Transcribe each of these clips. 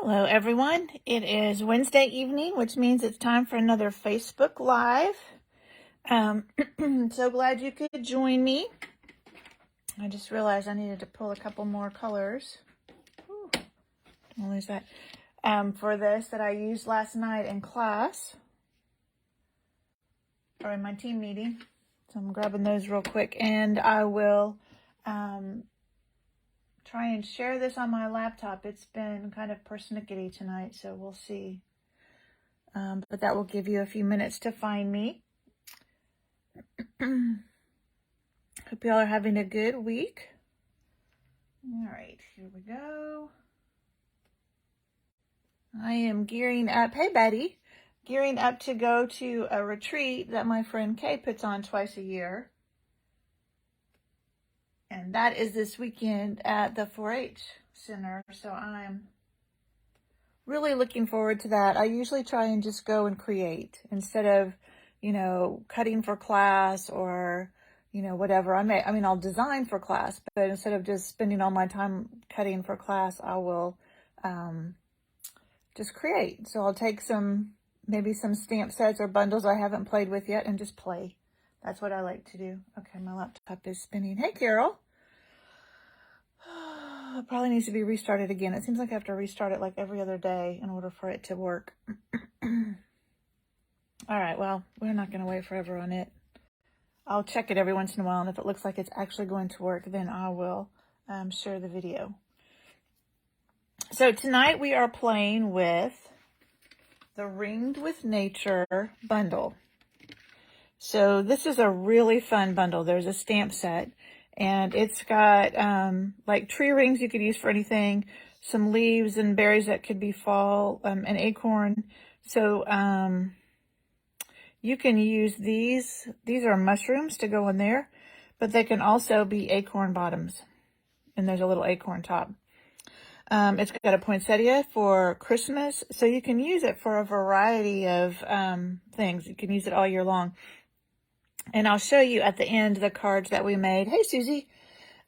Hello, everyone. It is Wednesday evening, which means it's time for another Facebook Live. So glad you could join me. I just realized I needed to pull a couple more colors. Don't lose that. For this that I used last night in class, or in my team meeting. So I'm grabbing those real quick, and I will try and share this on my laptop. It's been kind of persnickety tonight, so we'll see. But that will give you a few minutes to find me. Hope y'all are having a good week. All right, here we go. I am gearing up. Hey, Betty. Gearing up to go to a retreat that my friend Kay puts on twice a year. And that is this weekend at the 4-H Center. So I'm really looking forward to that. I usually try and just go and create instead of, cutting for class or, whatever. I'll design for class, but instead of just spending all my time cutting for class, I will just create. So I'll take maybe some stamp sets or bundles I haven't played with yet and just play. That's what I like to do. Okay, my laptop is spinning. Hey, Carol. It probably needs to be restarted again. It seems like I have to restart it like every other day in order for it to work. All right, well, we're not going to wait forever on it. I'll check it every once in a while, and if it looks like it's actually going to work, then I will share the video. So tonight we are playing with the Ringed with Nature bundle. So this is a really fun bundle. There's a stamp set, and it's got like tree rings you could use for anything, some leaves and berries that could be fall, an acorn. So you can use these. These are mushrooms to go in there, but they can also be acorn bottoms, and there's a little acorn top. It's got a poinsettia for Christmas, so you can use it for a variety of things. You can use it all year long. And I'll show you at the end the cards that we made. Hey, Susie.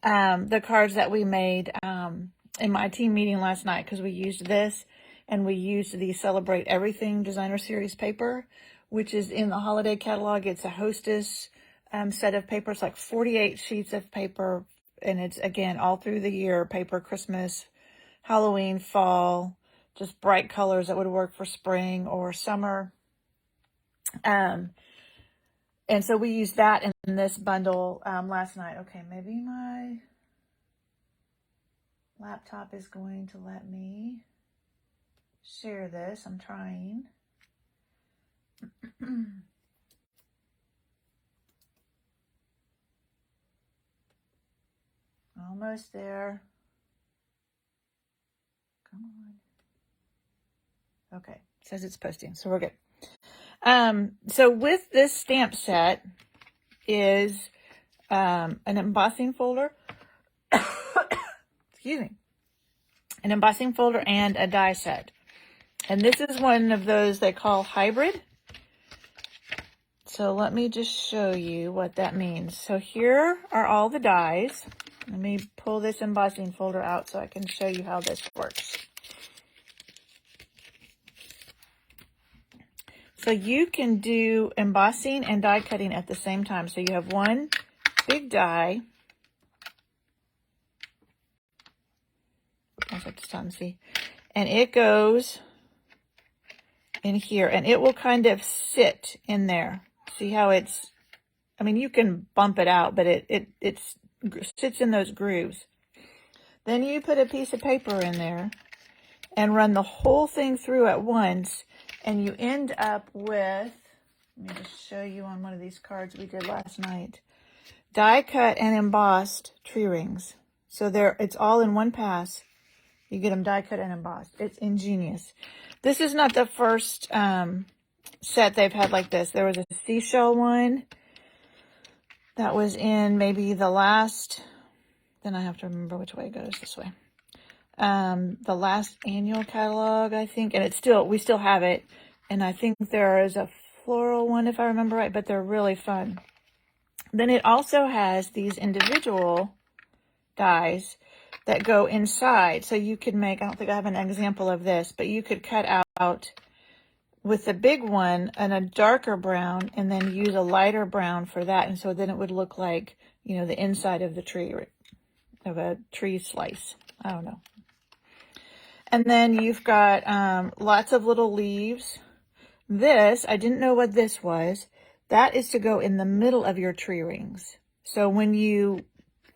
The cards that we made in my team meeting last night, because we used this, and we used the Celebrate Everything Designer Series paper, which is in the holiday catalog. It's a Hostess set of papers, like 48 sheets of paper, and it's, again, all through the year paper, Christmas, Halloween, fall, just bright colors that would work for spring or summer. And so we used that in this bundle last night. Okay, maybe my laptop is going to let me share this. I'm trying. Almost there. Come on. Okay, it says it's posting, so we're good. So with this stamp set is an embossing folder. Excuse me. An embossing folder and a die set. And this is one of those they call hybrid. So let me just show you what that means. So here are all the dies. Let me pull this embossing folder out so I can show you how this works. So you can do embossing and die cutting at the same time. So you have one big die. I'll have to stop and see. And it goes in here, and it will kind of sit in there. See how it's, you can bump it out, but it sits in those grooves. Then you put a piece of paper in there and run the whole thing through at once, and you end up with, let me just show you on one of these cards we did last night, die cut and embossed tree rings. So it's all in one pass. You get them die cut and embossed. It's ingenious. This is not the first set they've had like this. There was a seashell one that was in maybe the last, then I have to remember which way it goes, this way. The last annual catalog, I think, and we still have it. And I think there is a floral one, if I remember right, but they're really fun. Then it also has these individual dies that go inside. So you could make, I don't think I have an example of this, but you could cut out with the big one and a darker brown and then use a lighter brown for that. And so then it would look like, you know, the inside of the tree, of a tree slice. I don't know. And then you've got lots of little leaves. This, I didn't know what this was. That is to go in the middle of your tree rings. So when you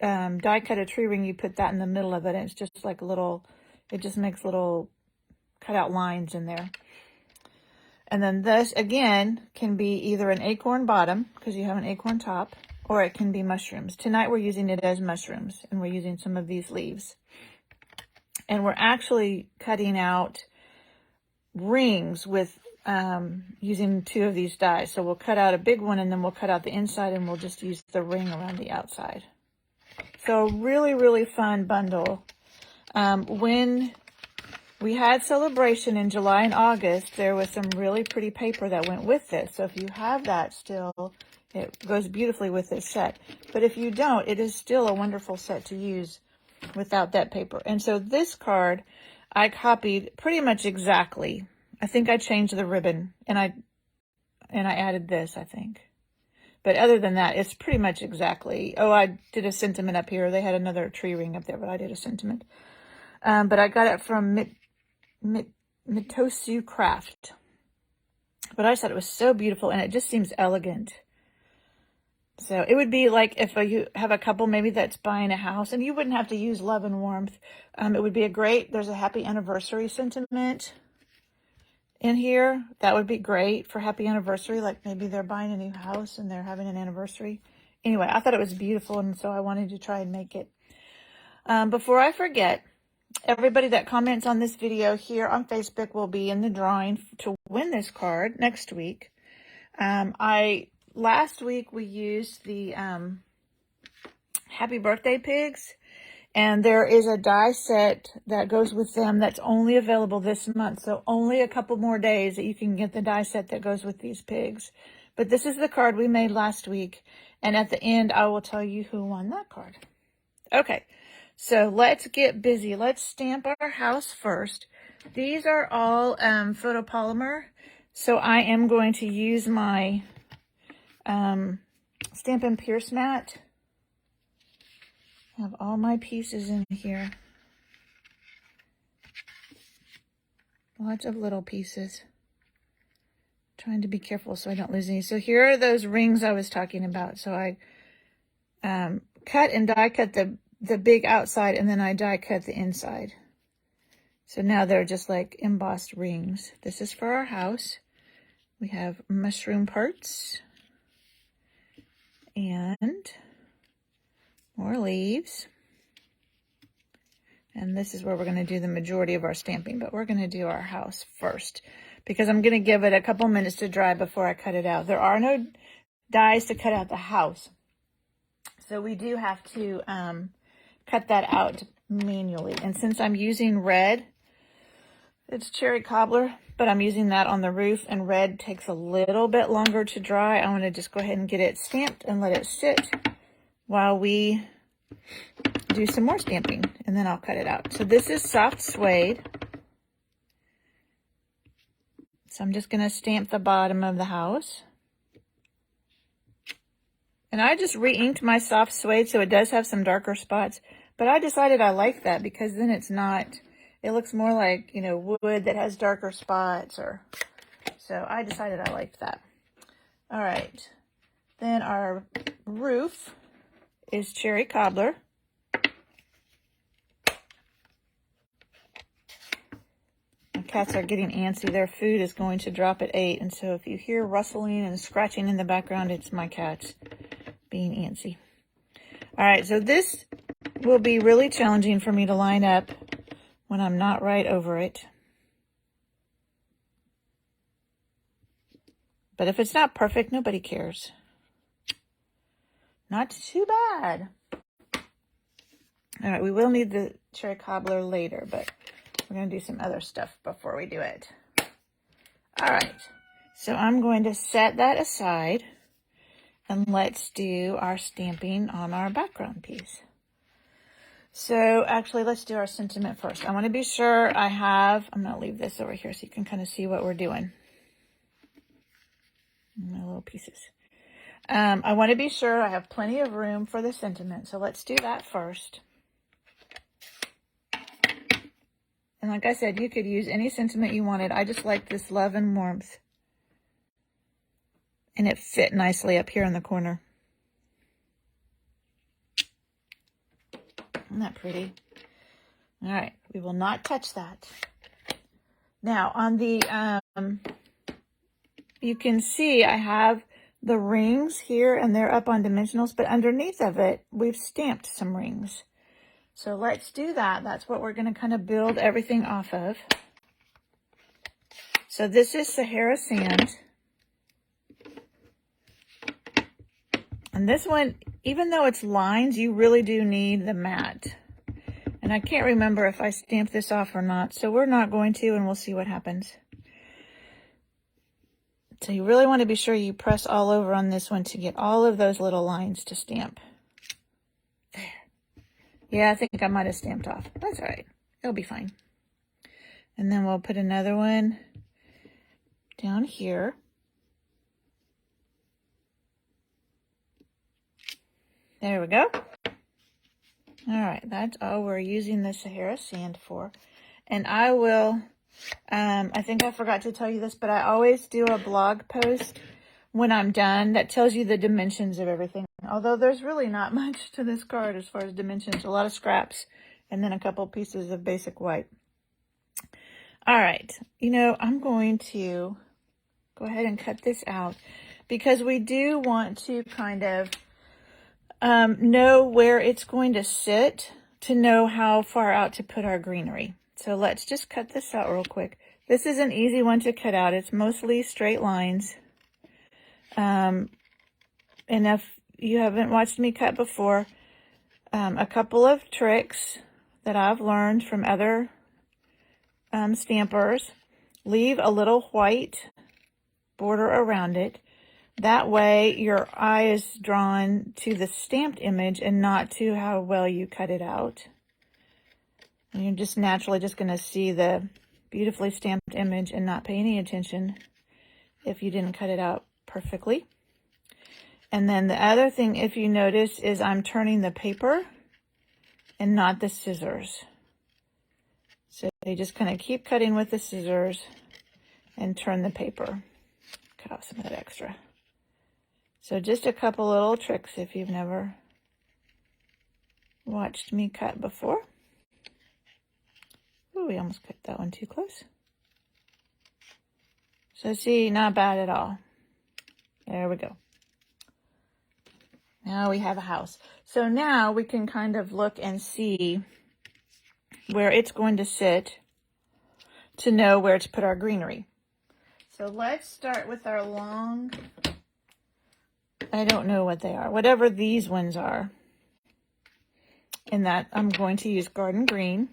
die cut a tree ring, you put that in the middle of it, and it's just like a little, it just makes little cutout lines in there. And then this, again, can be either an acorn bottom, because you have an acorn top, or it can be mushrooms. Tonight we're using it as mushrooms, and we're using some of these leaves. And we're actually cutting out rings with using 2 of these dies. So we'll cut out a big one, and then we'll cut out the inside, and we'll just use the ring around the outside. So really, really fun bundle. When we had Celebration in July and August, there was some really pretty paper that went with this. So if you have that still, it goes beautifully with this set. But if you don't, it is still a wonderful set to use without that paper. And so this card, I copied pretty much exactly. I think I changed the ribbon, and I added this, I think. But other than that, it's pretty much exactly. Oh, I did a sentiment up here. They had another tree ring up there, but I did a sentiment. But I got it from Mitosu Craft. But I just thought it was so beautiful, and it just seems elegant. So it would be like if you have a couple maybe that's buying a house, and you wouldn't have to use Love and Warmth. It would be a great, there's a happy anniversary sentiment in here. That would be great for happy anniversary. Like maybe they're buying a new house and they're having an anniversary. Anyway, I thought it was beautiful, and so I wanted to try and make it. Before I forget, everybody that comments on this video here on Facebook will be in the drawing to win this card next week. Last week we used the Happy Birthday Pigs, and there is a die set that goes with them that's only available this month. So only a couple more days that you can get the die set that goes with these pigs. But this is the card we made last week, and at the end I will tell you who won that card. Okay, so let's get busy. Let's stamp our house first. These are all photopolymer, so I am going to use my Stampin' Pierce mat. I have all my pieces in here. Lots of little pieces. Trying to be careful so I don't lose any. So here are those rings I was talking about. So I cut and die cut the big outside, and then I die cut the inside. So now they're just like embossed rings. This is for our house. We have mushroom parts and more leaves. And this is where we're going to do the majority of our stamping, but we're going to do our house first because I'm going to give it a couple minutes to dry before I cut it out. There are no dies to cut out the house, so we do have to cut that out manually. And since I'm using red, it's cherry cobbler, but I'm using that on the roof, and red takes a little bit longer to dry. I want to just go ahead and get it stamped and let it sit while we do some more stamping, and then I'll cut it out. So this is soft suede. So I'm just going to stamp the bottom of the house. And I just re-inked my soft suede, so it does have some darker spots. But I decided I like that because then it's not, it looks more like, you know, wood that has darker spots. So I decided I liked that. All right. Then our roof is cherry cobbler. My cats are getting antsy. Their food is going to drop at 8. And so if you hear rustling and scratching in the background, it's my cats being antsy. All right, so this will be really challenging for me to line up when I'm not right over it. But if it's not perfect, nobody cares. Not too bad. All right, we will need the cherry cobbler later, but we're going to do some other stuff before we do it. All right, so I'm going to set that aside, and let's do our stamping on our background piece. So actually, let's do our sentiment first. I want to be sure I have, I'm going to leave this over here so you can kind of see what we're doing. My little pieces. I want to be sure I have plenty of room for the sentiment. So let's do that first. And like I said, you could use any sentiment you wanted. I just like this love and warmth. And it fit nicely up here in the corner. Isn't that pretty? All right, we will not touch that. Now on the, you can see I have the rings here and they're up on dimensionals, but underneath of it, we've stamped some rings. So let's do that. That's what we're going to kind of build everything off of. So this is Sahara sand. And this one, even though it's lines, you really do need the mat. And I can't remember if I stamped this off or not, so we're not going to, and we'll see what happens. So you really want to be sure you press all over on this one to get all of those little lines to stamp. There. Yeah, I think I might have stamped off. That's all right. It'll be fine. And then we'll put another one down here. There we go. All right, that's all we're using the Sahara sand for. And I will, I think I forgot to tell you this, but I always do a blog post when I'm done that tells you the dimensions of everything. Although there's really not much to this card as far as dimensions. A lot of scraps and then a couple pieces of basic white. All right, you know, I'm going to go ahead and cut this out because we do want to kind of know where it's going to sit to know how far out to put our greenery. So let's just cut this out real quick. This is an easy one to cut out. It's mostly straight lines. And if you haven't watched me cut before, a couple of tricks that I've learned from other stampers. Leave a little white border around it. That way your eye is drawn to the stamped image and not to how well you cut it out. And you're just naturally just going to see the beautifully stamped image and not pay any attention if you didn't cut it out perfectly. And then the other thing, if you notice, is I'm turning the paper and not the scissors. So you just kind of keep cutting with the scissors and turn the paper. Cut off some of that extra. So just a couple little tricks if you've never watched me cut before. Ooh, we almost cut that one too close. So see, not bad at all. There we go. Now we have a house. So now we can kind of look and see where it's going to sit to know where to put our greenery. So let's start with our long, I don't know what they are, whatever these ones are. And that I'm going to use Garden Green.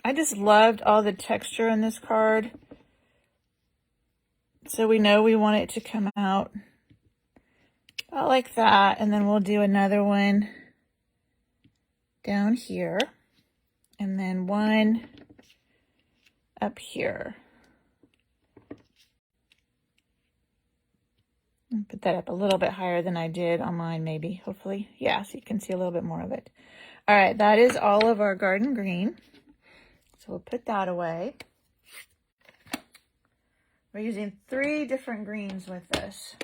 I just loved all the texture in this card. So we know we want it to come out about like that. And then we'll do another one down here. And then one up here. Put that up a little bit higher than I did on mine, maybe, hopefully. Yeah, so you can see a little bit more of it. All right, that is all of our Garden Green. So we'll put that away. We're using 3 different greens with this.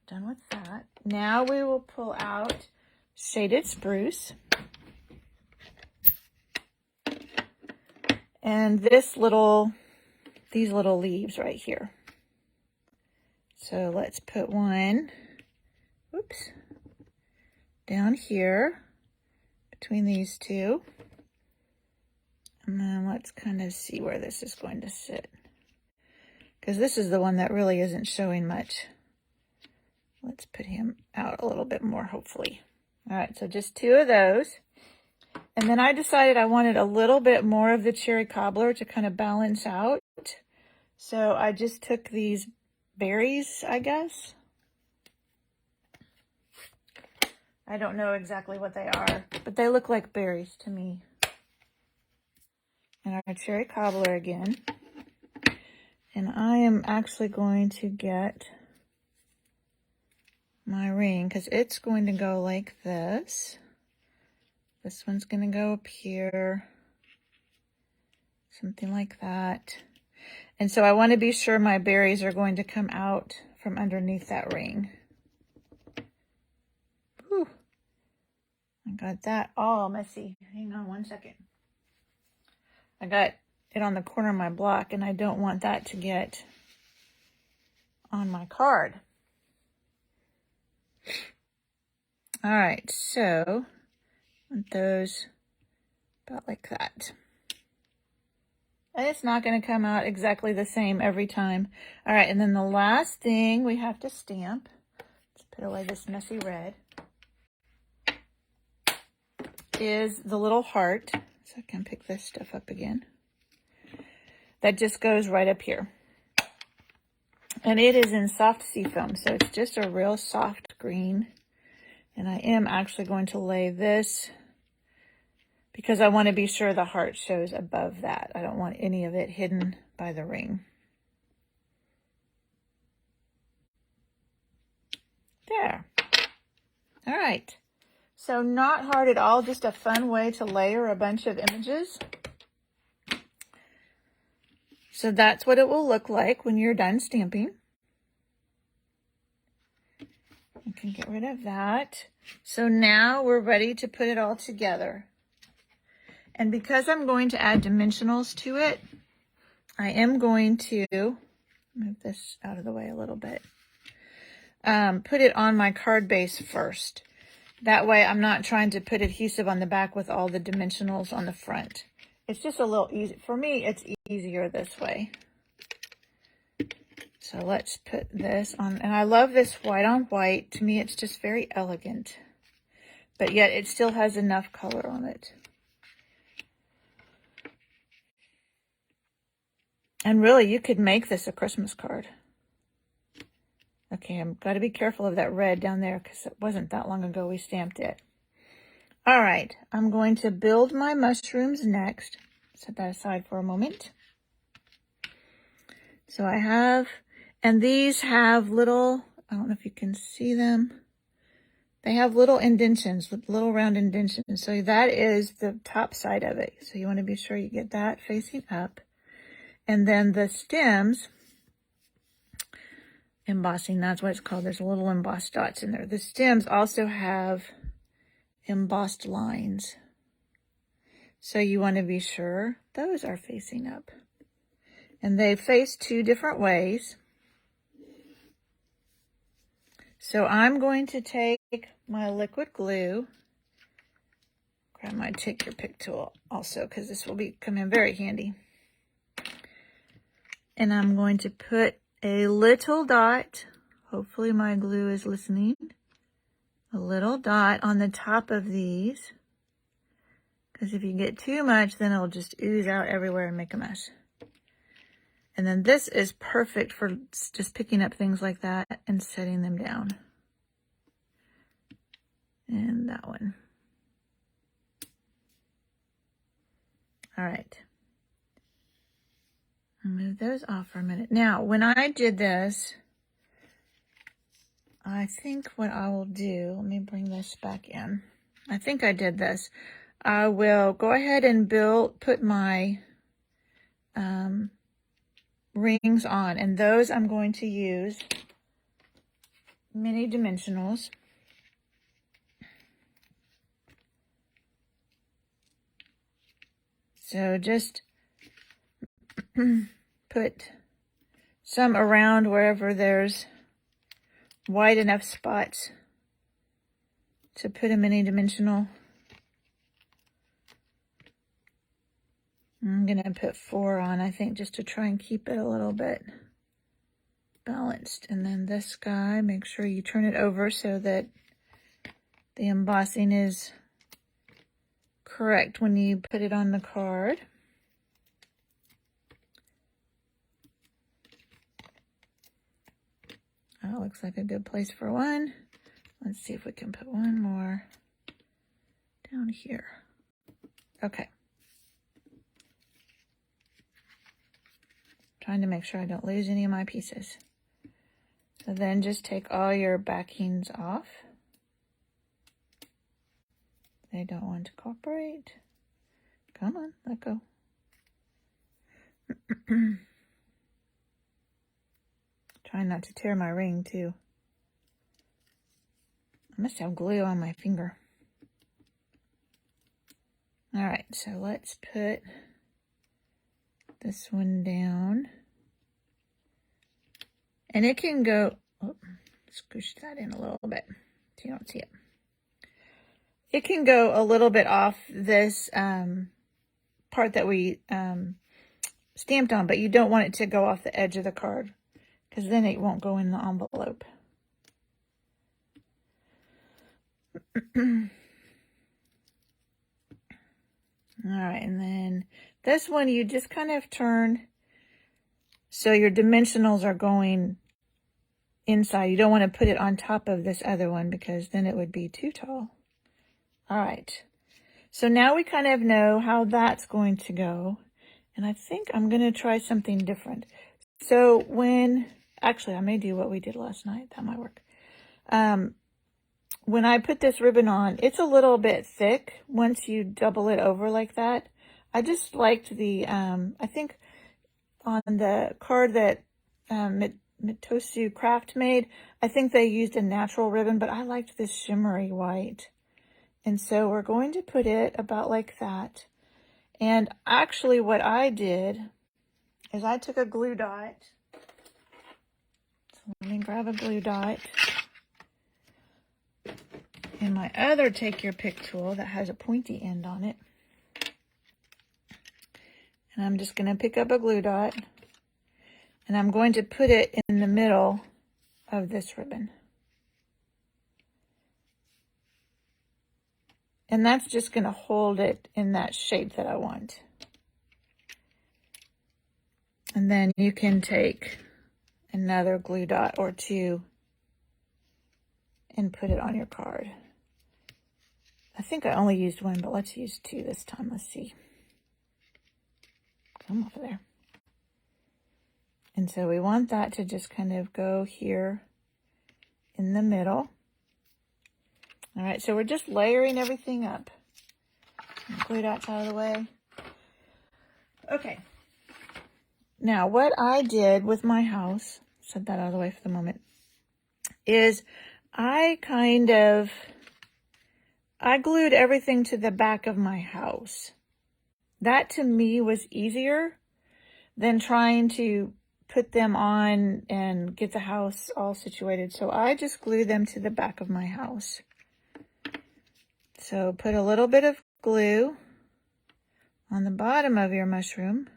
Done with that. Now we will pull out Shaded Spruce. And these little leaves right here. So let's put one, oops, down here between these two. And then let's kind of see where this is going to sit. Because this is the one that really isn't showing much. Let's put him out a little bit more, hopefully. All right, so just 2 of those. And then I decided I wanted a little bit more of the cherry cobbler to kind of balance out. So I just took these berries, I guess. I don't know exactly what they are, but they look like berries to me. And our cherry cobbler again. And I am actually going to get my ring because it's going to go like this. This one's going to go up here. Something like that. And so I want to be sure my berries are going to come out from underneath that ring. Whew. I got that all messy. Hang on one second. I got it on the corner of my block, and I don't want that to get on my card. All right, so I want those about like that. And it's not going to come out exactly the same every time. All right, and then the last thing we have to stamp, let's put away this messy red, is the little heart. So I can pick this stuff up again. That just goes right up here. And it is in soft seafoam, so it's just a real soft green. And I am actually going to lay this because I want to be sure the heart shows above that. I don't want any of it hidden by the ring. There. All right. So not hard at all, just a fun way to layer a bunch of images. So that's what it will look like when you're done stamping. You can get rid of that. So now we're ready to put it all together. And because I'm going to add dimensionals to it, I am going to move this out of the way a little bit. Put it on my card base first. That way I'm not trying to put adhesive on the back with all the dimensionals on the front. It's just a little easy. For me, it's easier this way. So let's put this on. And I love this white on white. To me, it's just very elegant. But yet it still has enough color on it. And really, you could make this a Christmas card. Okay, I've got to be careful of that red down there because it wasn't that long ago we stamped it. All right, I'm going to build my mushrooms next. Set that aside for a moment. So I have, and these have little, I don't know if you can see them. They have little indentions, little round indentions. So that is the top side of it. So you want to be sure you get that facing up. And then the stems, embossing, that's what it's called. There's little embossed dots in there. The stems also have embossed lines. So you want to be sure those are facing up. And they face two different ways. So I'm going to take my liquid glue, grab my take your pick tool also because this will come in very handy. And I'm going to put a little dot, hopefully my glue is listening, a little dot on the top of these, because if you get too much, then it'll just ooze out everywhere and make a mess. And then this is perfect for just picking up things like that and setting them down. And that one. All right. I'll move those off for a minute. Now, when I did this, I think what I will do, let me bring this back in. I think I did this. I will go ahead and put my rings on, and those I'm going to use mini dimensionals. So just put some around wherever there's wide enough spots to put a mini dimensional. I'm going to put 4 on, I think, just to try and keep it a little bit balanced. And then this guy, make sure you turn it over so that the embossing is correct when you put it on the card. That looks like a good place for one. Let's see if we can put one more down here. Okay. Trying to make sure I don't lose any of my pieces. So then just take all your backings off. They don't want to cooperate. Come on, let go. Trying not to tear my ring too. I must have glue on my finger. All right, so let's put this one down. And it can go, oh, scoosh that in a little bit so you don't see it. It can go a little bit off this part that we stamped on, but you don't want it to go off the edge of the card because then it won't go in the envelope. All right, and then this one you just kind of turn so your dimensionals are going inside. You don't want to put it on top of this other one because then it would be too tall. All right, so now we kind of know how that's going to go. And I think I'm going to try something different. So actually I may do what we did last night. That might work. When I put this ribbon on, it's a little bit thick once you double it over like that. I just liked the, I think on the card that Mitosu Craft made, I think they used a natural ribbon, but I liked this shimmery white. And so we're going to put it about like that. And actually what I did is I took a glue dot. So let me grab a glue dot. And my other Take Your Pick tool that has a pointy end on it. And I'm just going to pick up a glue dot. And I'm going to put it in the middle of this ribbon. And that's just going to hold it in that shape that I want. And then you can take another glue dot or two and put it on your card. I think I only used one, but let's use two this time. Let's see. Come over there. And so we want that to just kind of go here in the middle. All right, so we're just layering everything up. Glue dots out of the way. Okay. Now, what I did with my house, set that out of the way for the moment, is I glued everything to the back of my house. That to me was easier than trying to put them on and get the house all situated. So I just glued them to the back of my house. So put a little bit of glue on the bottom of your mushroom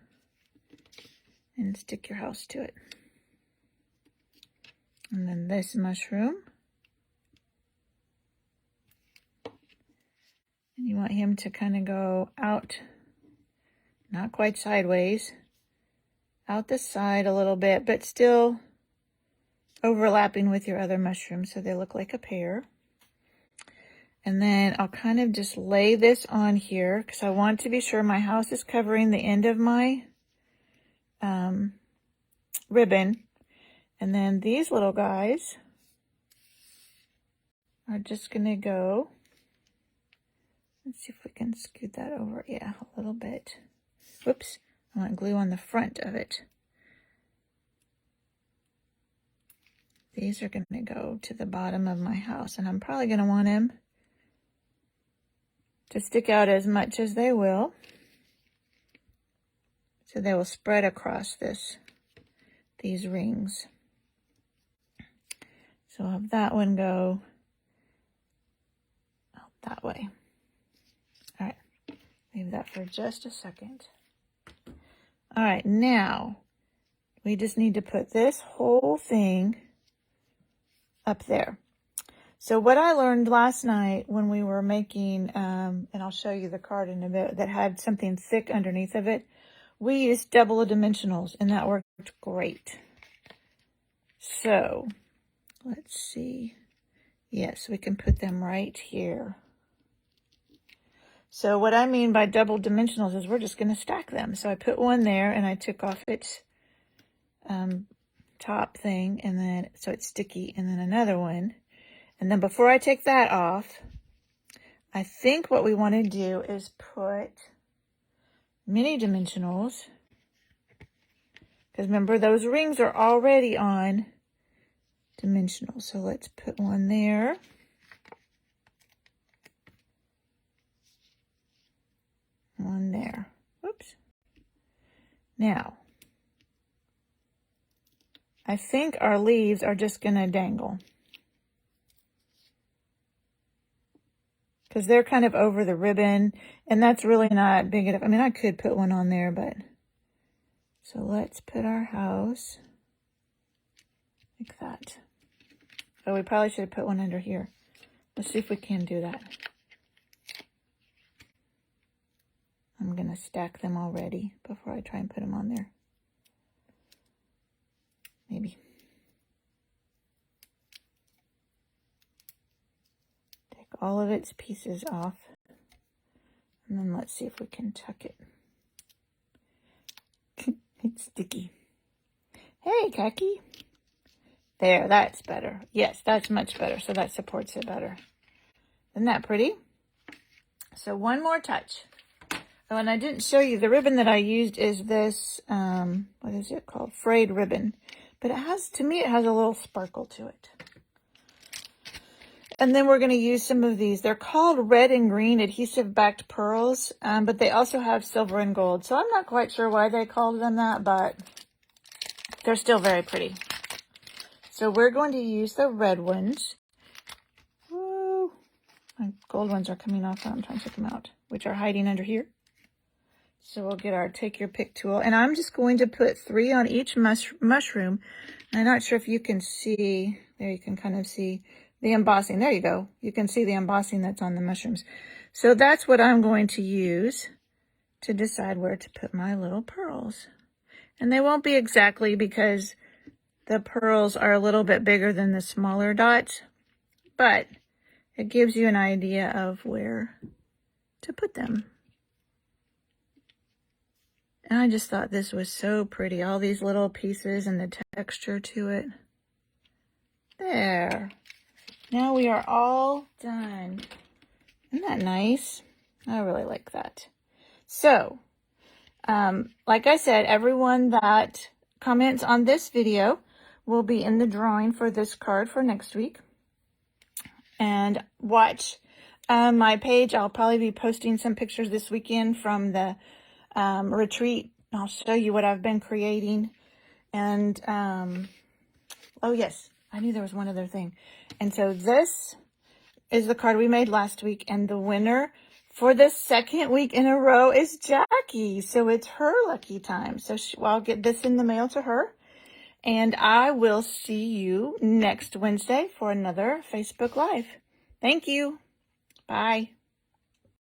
and stick your house to it. And then this mushroom. And you want him to kind of go out, not quite sideways, out the side a little bit, but still overlapping with your other mushrooms so they look like a pear. And then I'll kind of just lay this on here because I want to be sure my house is covering the end of my ribbon. And then these little guys are just going to go. Let's see if we can scoot that over. Yeah, a little bit. Whoops. I want glue on the front of it. These are going to go to the bottom of my house. And I'm probably going to want them to stick out as much as they will. So they will spread across these rings. So I'll have that one go out that way. All right, leave that for just a second. All right, now we just need to put this whole thing up there. So what I learned last night when we were making, and I'll show you the card in a bit, that had something thick underneath of it, we used double dimensionals, and that worked great. So let's see. Yes, we can put them right here. So what I mean by double dimensionals is we're just going to stack them. So I put one there and I took off its top thing, and then so it's sticky, and then another one. And then before I take that off, I think what we want to do is put mini dimensionals, because remember those rings are already on dimensional. So let's put one there. One there. Oops. Now, I think our leaves are just going to dangle, because they're kind of over the ribbon, and that's really not big enough. I mean, I could put one on there, but so let's put our house like that. Oh, we probably should have put one under here. Let's see if we can do that. I'm going to stack them already before I try and put them on there. Maybe. Take all of its pieces off. And then let's see if we can tuck it. It's sticky. Hey, Khaki. There, that's better. Yes, that's much better. So that supports it better. Isn't that pretty? So one more touch. Oh, and I didn't show you, the ribbon that I used is this, what is it called? Frayed ribbon. But it has, to me, it has a little sparkle to it. And then we're going to use some of these. They're called red and green adhesive backed pearls, but they also have silver and gold. So I'm not quite sure why they called them that, but they're still very pretty. So we're going to use the red ones. Woo! My gold ones are coming off, and I'm trying to take them out, which are hiding under here. So we'll get our take your pick tool, and I'm just going to put 3 on each mushroom. I'm not sure if you can see, there you can kind of see the embossing. There you go. You can see the embossing that's on the mushrooms. So that's what I'm going to use to decide where to put my little pearls. And they won't be exactly, because the pearls are a little bit bigger than the smaller dots, but it gives you an idea of where to put them. And I just thought this was so pretty. All these little pieces and the texture to it. There. Now we are all done. Isn't that nice? I really like that. So, like I said, everyone that comments on this video will be in the drawing for this card for next week. And watch my page. I'll probably be posting some pictures this weekend from the retreat. I'll show you what I've been creating. And oh yes, I knew there was one other thing. And so this is the card we made last week, and the winner for the second week in a row is Jackie. So it's her lucky time. So I'll get this in the mail to her, and I will see you next Wednesday for another Facebook Live. Thank you. Bye.